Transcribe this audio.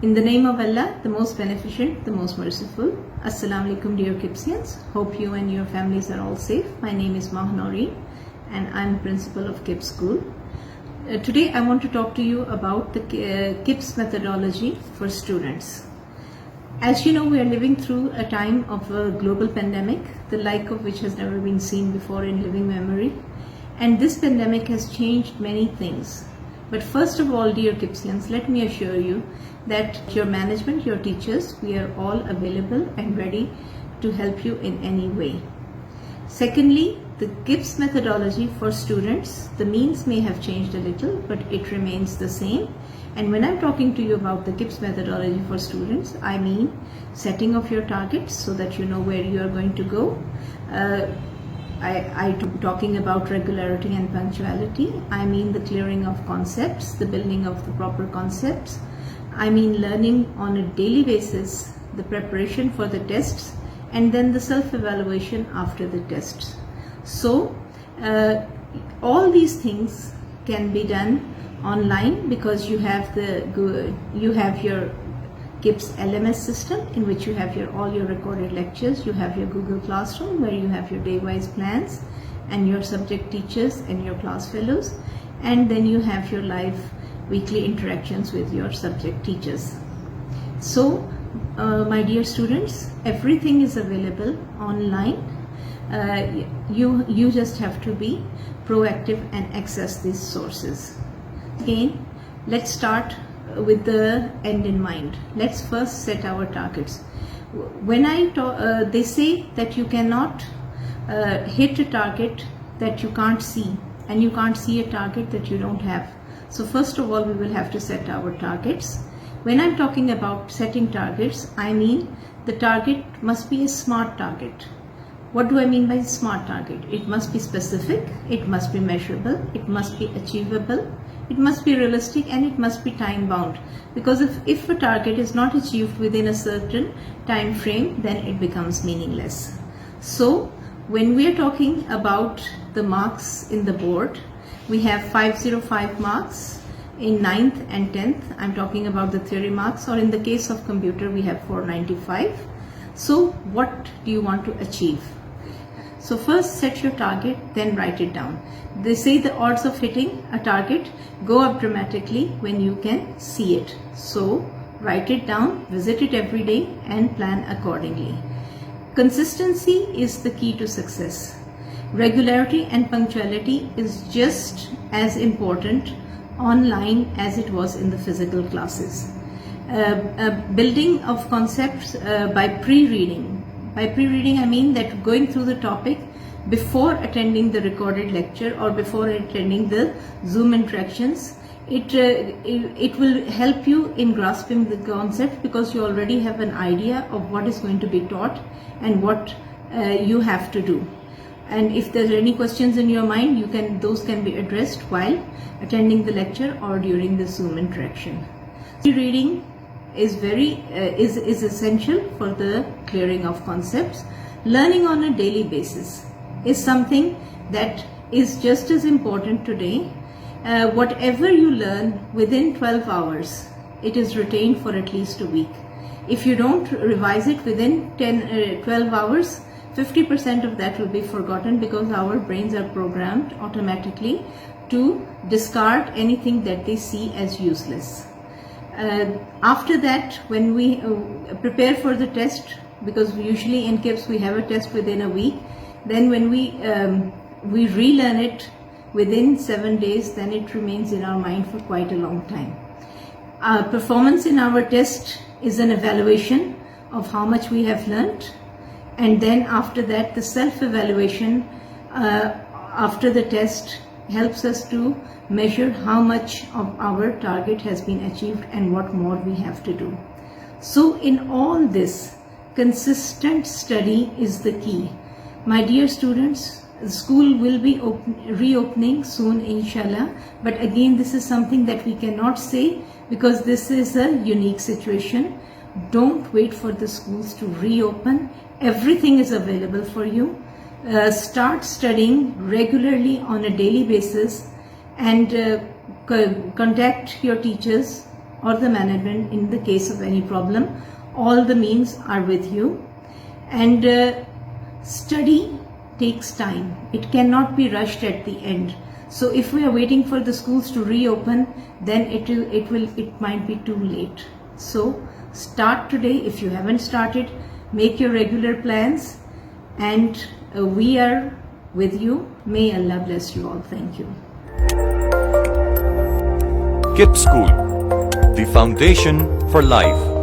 In the name of Allah, the most beneficent, the most merciful. Assalamu alaikum dear KIPSians. Hope you and your families are all safe. My name is Mah Noreen and I'm principal of KIPS school. Today I want to talk to you about the KIPS methodology for students. As you know, we are living through a time of a global pandemic, the like of which has never been seen before in living memory. And this pandemic has changed many things. But first of all, dear KIPSians, let me assure you that your management, your teachers, we are all available and ready to help you in any way. Secondly, the KIPS methodology for students, the means may have changed a little, but it remains the same. And when I'm talking to you about the KIPS methodology for students, I mean setting of your targets so that you know where you are going to go. I'm talking about regularity and punctuality. I mean the clearing of concepts, the building of the proper concepts. I mean learning on a daily basis, the preparation for the tests, and then the self-evaluation after the tests. So all these things can be done online because you have your Gibbs LMS system in which you have all your recorded lectures. You have your Google Classroom where you have your day-wise plans and your subject teachers and your class fellows, and then you have your live weekly interactions with your subject teachers. So my dear students, everything is available online. You just have to be proactive and access these sources. Again, let's start with the end in mind. Let's first set our targets. When they say that you cannot hit a target that you can't see, and you can't see a target that you don't have. So first of all, we will have to set our targets. When I'm talking about setting targets, I mean the target must be a SMART target. What do I mean by SMART target? It must be specific, it must be measurable, it must be achievable, it must be realistic, and it must be time bound. Because if a target is not achieved within a certain time frame, then it becomes meaningless. So when we are talking about the marks in the board, we have 505 marks in 9th and 10th. I'm talking about the theory marks, or in the case of computer, we have 495. So what do you want to achieve? So first set your target, then write it down. They say the odds of hitting a target go up dramatically when you can see it. So write it down, visit it every day, and plan accordingly. Consistency is the key to success. Regularity and punctuality is just as important online as it was in the physical classes. Building of concepts by pre-reading. By pre-reading, I mean that going through the topic before attending the recorded lecture or before attending the Zoom interactions. It will help you in grasping the concept because you already have an idea of what is going to be taught and what you have to do. And if there are any questions in your mind, those can be addressed while attending the lecture or during the Zoom interaction. Pre-reading is essential for the clearing of concepts. Learning on a daily basis is something that is just as important today. Whatever you learn within 12 hours, it is retained for at least a week. If you don't revise it within 12 hours, 50% of that will be forgotten because our brains are programmed automatically to discard anything that they see as useless. After that, when we prepare for the test, because usually in KIPS we have a test within a week, then when we relearn it within 7 days, then it remains in our mind for quite a long time. Performance in our test is an evaluation of how much we have learned, and then after that the self-evaluation after the test helps us to measure how much of our target has been achieved and what more we have to do. So in all this, consistent study is the key. My dear students, the school will be reopening soon, inshallah, but again this is something that we cannot say because this is a unique situation. Don't wait for the schools to reopen. Everything is available for you. Start studying regularly on a daily basis and contact your teachers or the management in the case of any problem. All the means are with you. And study takes time. It cannot be rushed at the end. So if we are waiting for the schools to reopen, then it might be too late. So start today. If you haven't started, make your regular plans, and we are with you. May Allah bless you all. Thank you. KIPS School, the foundation for life.